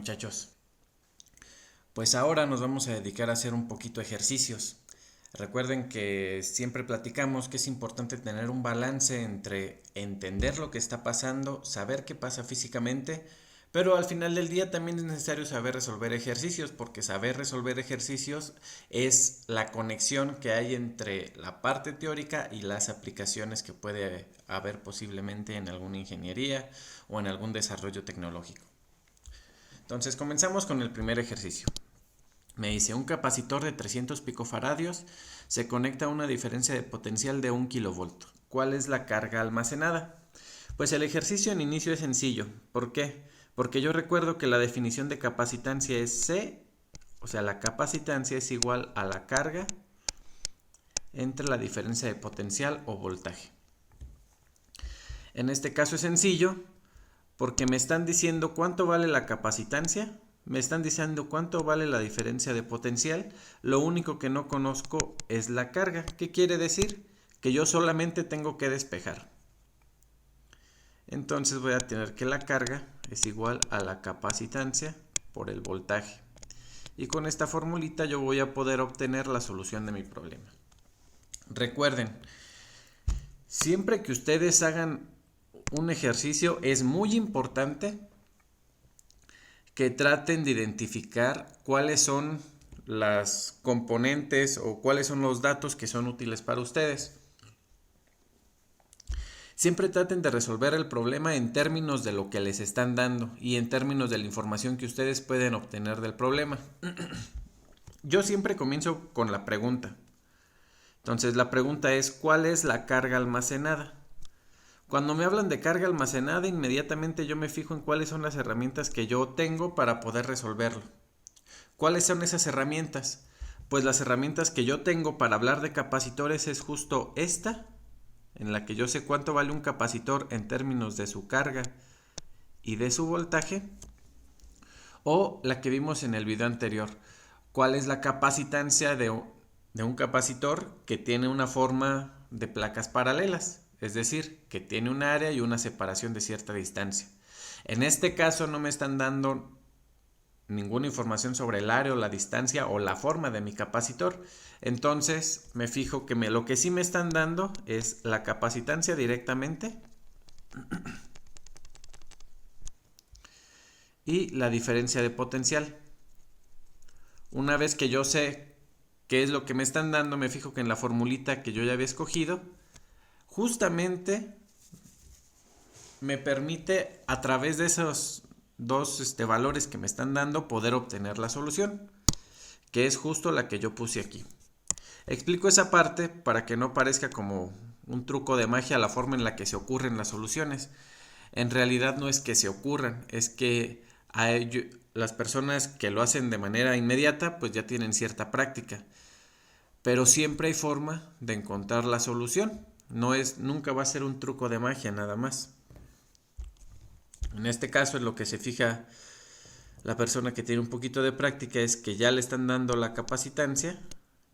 muchachos? Pues ahora nos vamos a dedicar a hacer un poquito ejercicios. Recuerden que siempre platicamos que es importante tener un balance entre entender lo que está pasando, saber qué pasa físicamente, pero al final del día también es necesario saber resolver ejercicios, porque saber resolver ejercicios es la conexión que hay entre la parte teórica y las aplicaciones que puede haber posiblemente en alguna ingeniería o en algún desarrollo tecnológico. Entonces comenzamos con el primer ejercicio. Me dice, un capacitor de 300 picofaradios se conecta a una diferencia de potencial de 1 kilovolt. ¿Cuál es la carga almacenada? Pues el ejercicio en inicio es sencillo. ¿Por qué? Porque yo recuerdo que la definición de capacitancia es C, o sea, la capacitancia es igual a la carga entre la diferencia de potencial o voltaje. En este caso es sencillo porque me están diciendo cuánto vale la capacitancia, me están diciendo cuánto vale la diferencia de potencial, lo único que no conozco es la carga. ¿Qué quiere decir? Que yo solamente tengo que despejar. Entonces voy a tener que la carga es igual a la capacitancia por el voltaje. Y con esta formulita yo voy a poder obtener la solución de mi problema. Recuerden, siempre que ustedes hagan un ejercicio es muy importante que traten de identificar cuáles son las componentes o cuáles son los datos que son útiles para ustedes. Siempre traten de resolver el problema en términos de lo que les están dando y en términos de la información que ustedes pueden obtener del problema. Yo siempre comienzo con la pregunta. Entonces la pregunta es, ¿cuál es la carga almacenada? Cuando me hablan de carga almacenada, inmediatamente yo me fijo en cuáles son las herramientas que yo tengo para poder resolverlo. ¿Cuáles son esas herramientas? Pues las herramientas que yo tengo para hablar de capacitores es justo esta, en la que yo sé cuánto vale un capacitor en términos de su carga y de su voltaje, o la que vimos en el video anterior. ¿Cuál es la capacitancia de un capacitor que tiene una forma de placas paralelas? Es decir, que tiene un área y una separación de cierta distancia. En este caso no me están dando ninguna información sobre el área o la distancia o la forma de mi capacitor. Entonces me fijo que lo que sí me están dando es la capacitancia directamente y la diferencia de potencial. Una vez que yo sé qué es lo que me están dando, me fijo que en la formulita que yo ya había escogido, justamente me permite a través de esos dos valores que me están dando poder obtener la solución, que es justo la que yo puse aquí. Explico esa parte para que no parezca como un truco de magia la forma en la que se ocurren las soluciones. En realidad no es que se ocurran, es que las personas que lo hacen de manera inmediata pues ya tienen cierta práctica. Pero siempre hay forma de encontrar la solución. Nunca va a ser un truco de magia nada más. En este caso, en lo que se fija la persona que tiene un poquito de práctica es que ya le están dando la capacitancia,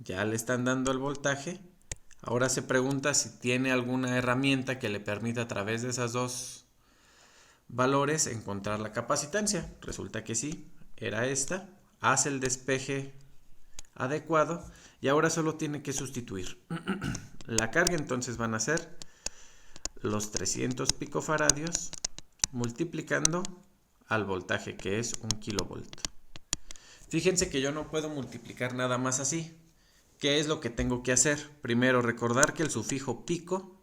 ya le están dando el voltaje. Ahora se pregunta si tiene alguna herramienta que le permita a través de esos dos valores encontrar la capacitancia. Resulta que sí, era esta. Hace el despeje adecuado y ahora solo tiene que sustituir. La carga entonces van a ser los 300 picofaradios multiplicando al voltaje que es 1 kilovolt. Fíjense que yo no puedo multiplicar nada más así. ¿Qué es lo que tengo que hacer? Primero recordar que el sufijo pico,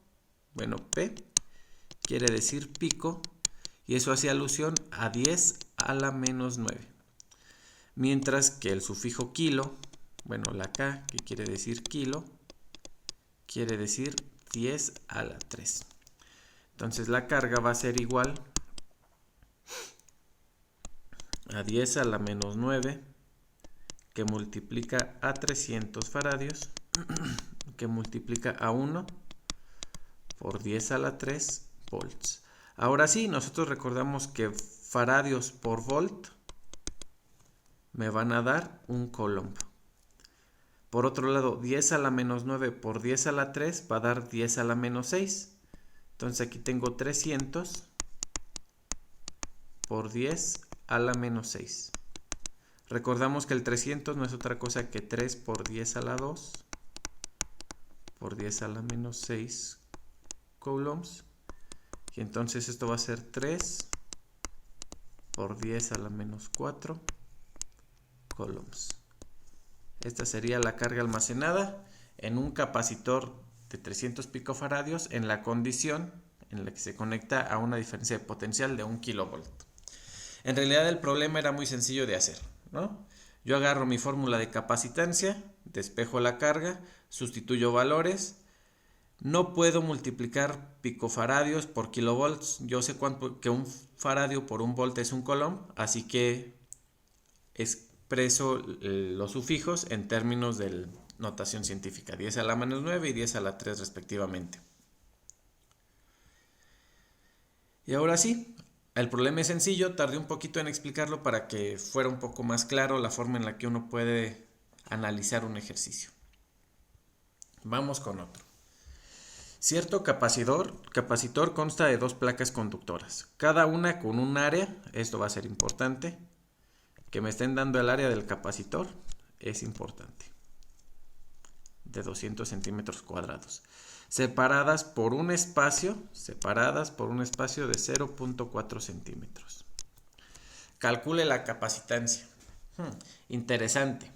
bueno, P, quiere decir pico, y eso hace alusión a 10 a la menos 9. Mientras que el sufijo kilo, bueno, la K, que quiere decir kilo, quiere decir 10 a la 3. Entonces la carga va a ser igual a 10 a la menos 9, que multiplica a 300 faradios, que multiplica a 1 por 10 a la 3 volts. Ahora sí, nosotros recordamos que faradios por volt me van a dar un coulomb. Por otro lado, 10 a la menos 9 por 10 a la 3 va a dar 10 a la menos 6. Entonces aquí tengo 300 por 10 a la menos 6. Recordamos que el 300 no es otra cosa que 3 por 10 a la 2 por 10 a la menos 6 coulombs. Y entonces esto va a ser 3 por 10 a la menos 4 coulombs. Esta sería la carga almacenada en un capacitor de 300 picofaradios en la condición en la que se conecta a una diferencia de potencial de 1 kilovolt. En realidad el problema era muy sencillo de hacer, ¿no? Yo agarro mi fórmula de capacitancia, despejo la carga, sustituyo valores. No puedo multiplicar picofaradios por kilovolts. Yo sé que un faradio por un volt es un coulomb, así que expreso los sufijos en términos de notación científica, 10 a la menos 9 y 10 a la 3 respectivamente. Y ahora sí, el problema es sencillo, tardé un poquito en explicarlo para que fuera un poco más claro la forma en la que uno puede analizar un ejercicio. Vamos con otro. Cierto capacitor consta de dos placas conductoras, cada una con un área, esto va a ser importante, que me estén dando el área del capacitor, es importante, de 200 centímetros cuadrados, separadas por un espacio de 0.4 centímetros. Calcule la capacitancia. Interesante.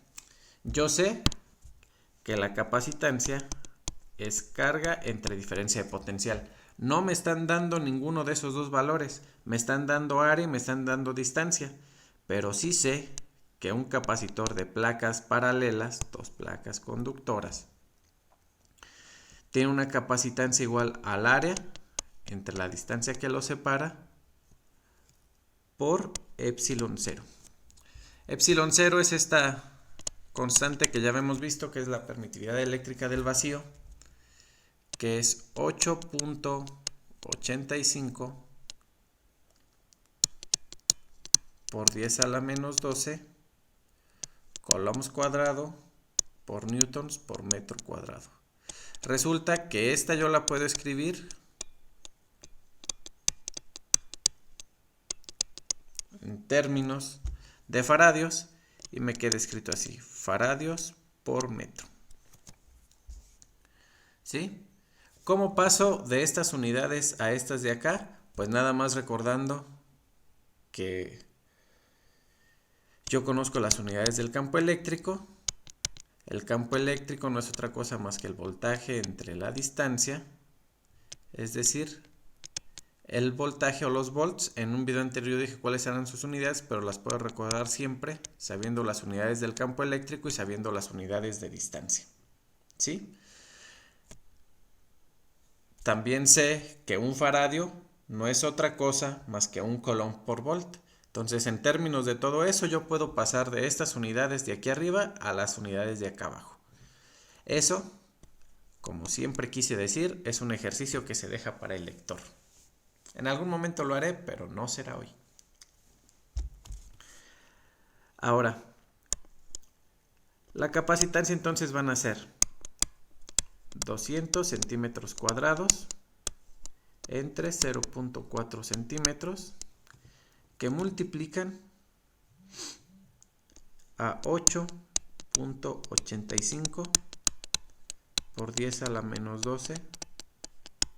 Yo sé que la capacitancia es carga entre diferencia de potencial. No me están dando ninguno de esos dos valores. Me están dando área y me están dando distancia. Pero sí sé que un capacitor de placas paralelas, dos placas conductoras, tiene una capacitancia igual al área entre la distancia que los separa por epsilon 0. Epsilon 0 es esta constante que ya hemos visto, que es la permitividad eléctrica del vacío, que es 8.85 por 10 a la menos 12 coulombs cuadrado por newtons por metro cuadrado. Resulta que esta yo la puedo escribir en términos de faradios y me queda escrito así, faradios por metro. ¿Sí? ¿Cómo paso de estas unidades a estas de acá? Pues nada más recordando que yo conozco las unidades del campo eléctrico. El campo eléctrico no es otra cosa más que el voltaje entre la distancia, es decir, el voltaje o los volts. En un video anterior dije cuáles eran sus unidades, pero las puedo recordar siempre sabiendo las unidades del campo eléctrico y sabiendo las unidades de distancia. ¿Sí? También sé que un faradio no es otra cosa más que un coulomb por volt. Entonces, en términos de todo eso, yo puedo pasar de estas unidades de aquí arriba a las unidades de acá abajo. Eso, como siempre quise decir, es un ejercicio que se deja para el lector. En algún momento lo haré, pero no será hoy. Ahora, la capacitancia entonces van a ser 200 centímetros cuadrados entre 0.4 centímetros que multiplican a 8.85 por 10 a la menos 12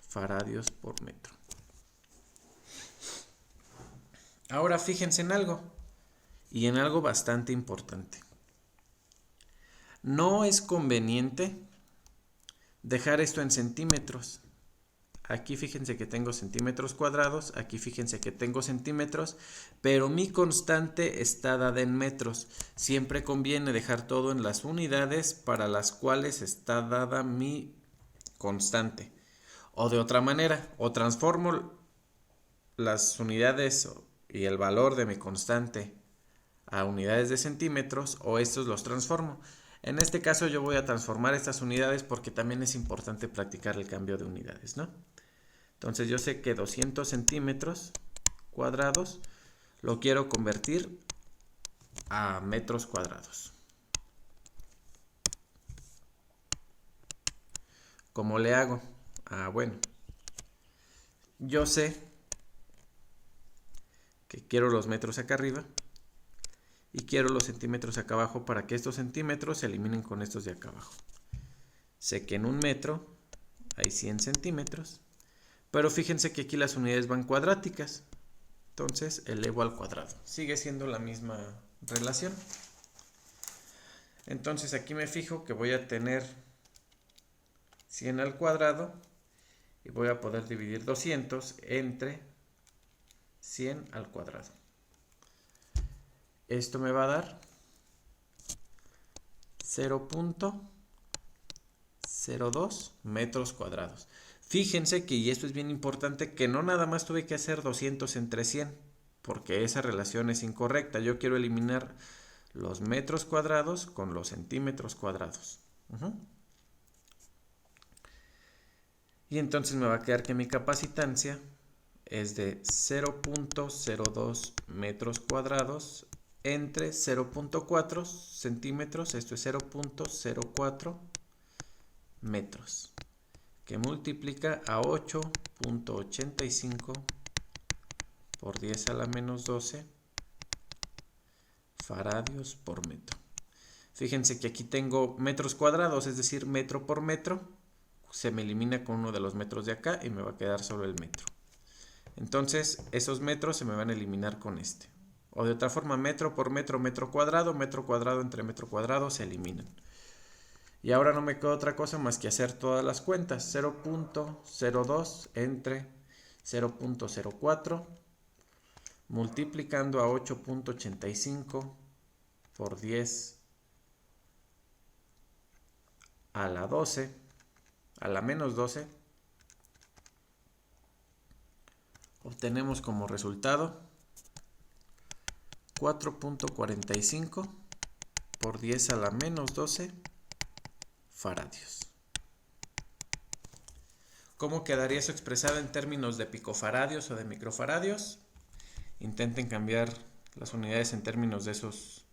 faradios por metro. Ahora fíjense en algo, y en algo bastante importante. No es conveniente dejar esto en centímetros. Aquí fíjense que tengo centímetros cuadrados, aquí fíjense que tengo centímetros, pero mi constante está dada en metros. Siempre conviene dejar todo en las unidades para las cuales está dada mi constante. O de otra manera, o transformo las unidades y el valor de mi constante a unidades de centímetros, o estos los transformo. En este caso yo voy a transformar estas unidades porque también es importante practicar el cambio de unidades, ¿no? Entonces yo sé que 200 centímetros cuadrados lo quiero convertir a metros cuadrados. ¿Cómo le hago? Bueno, yo sé que quiero los metros acá arriba y quiero los centímetros acá abajo para que estos centímetros se eliminen con estos de acá abajo. Sé que en un metro hay 100 centímetros, pero fíjense que aquí las unidades van cuadráticas, entonces elevo al cuadrado. Sigue siendo la misma relación. Entonces aquí me fijo que voy a tener 100 al cuadrado y voy a poder dividir 200 entre 100 al cuadrado. Esto me va a dar 0.02 metros cuadrados. Fíjense que, y esto es bien importante, que no nada más tuve que hacer 200 entre 100, porque esa relación es incorrecta. Yo quiero eliminar los metros cuadrados con los centímetros cuadrados. Y entonces me va a quedar que mi capacitancia es de 0.02 metros cuadrados entre 0.4 centímetros, esto es 0.04 metros, que multiplica a 8.85 por 10 a la menos 12 faradios por metro. Fíjense que aquí tengo metros cuadrados, es decir, metro por metro, se me elimina con uno de los metros de acá y me va a quedar solo el metro. Entonces, esos metros se me van a eliminar con este. O de otra forma, metro por metro, metro cuadrado entre metro cuadrado se eliminan. Y ahora no me queda otra cosa más que hacer todas las cuentas. 0.02 entre 0.04 multiplicando a 8.85 por 10 a la 12, a la menos 12, obtenemos como resultado 4.45 por 10 a la menos 12 faradios. ¿Cómo quedaría eso expresado en términos de picofaradios o de microfaradios? Intenten cambiar las unidades en términos de esos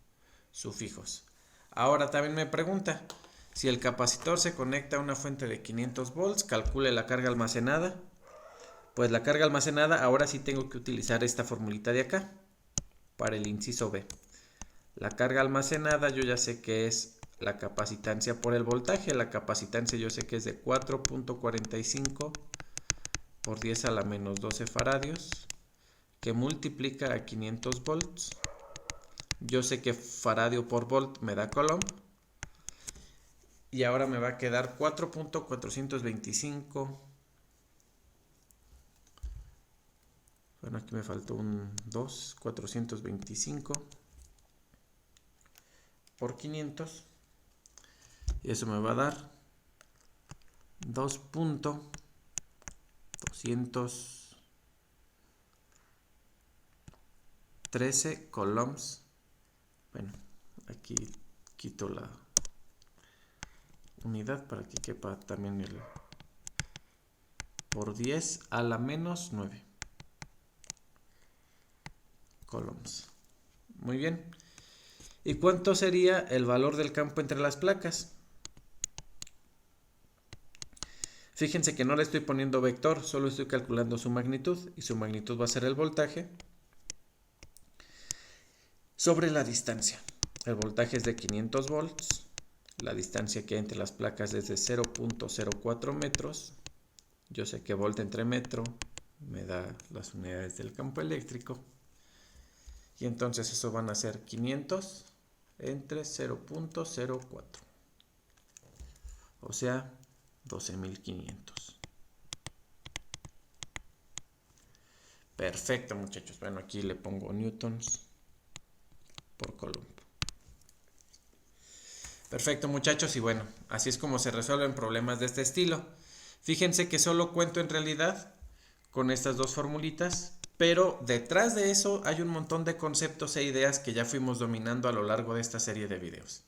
sufijos. Ahora también me pregunta, si el capacitor se conecta a una fuente de 500 volts, calcule la carga almacenada. Pues la carga almacenada, ahora sí tengo que utilizar esta formulita de acá, para el inciso B. La carga almacenada yo ya sé que es la capacitancia por el voltaje. La capacitancia yo sé que es de 4.45 por 10 a la menos 12 faradios, que multiplica a 500 volts. Yo sé que faradio por volt me da coulomb. Y ahora me va a quedar 4.425. Bueno, aquí me faltó un 2. 425 por 500. Y eso me va a dar 2.213 coulombs. Bueno, aquí quito la unidad para que quepa también el por 10 a la menos 9 coulombs. Muy bien. ¿Y cuánto sería el valor del campo entre las placas? Fíjense que no le estoy poniendo vector, solo estoy calculando su magnitud, y su magnitud va a ser el voltaje sobre la distancia. El voltaje es de 500 volts, la distancia que hay entre las placas es de 0.04 metros. Yo sé que volt entre metro me da las unidades del campo eléctrico, y entonces eso van a ser 500 entre 0.04, o sea 12.500. Perfecto, muchachos. Bueno, aquí le pongo newtons por coulomb. Perfecto, muchachos, y bueno, así es como se resuelven problemas de este estilo. Fíjense que solo cuento en realidad con estas dos formulitas, pero detrás de eso hay un montón de conceptos e ideas que ya fuimos dominando a lo largo de esta serie de videos.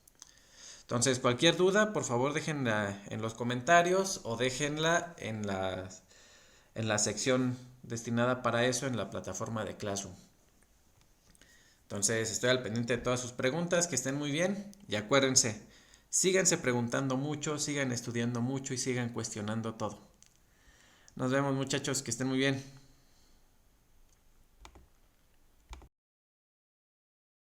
Entonces, cualquier duda, por favor déjenla en los comentarios o déjenla en la sección destinada para eso en la plataforma de Classroom. Entonces, estoy al pendiente de todas sus preguntas, que estén muy bien y acuérdense, síganse preguntando mucho, sigan estudiando mucho y sigan cuestionando todo. Nos vemos, muchachos, que estén muy bien.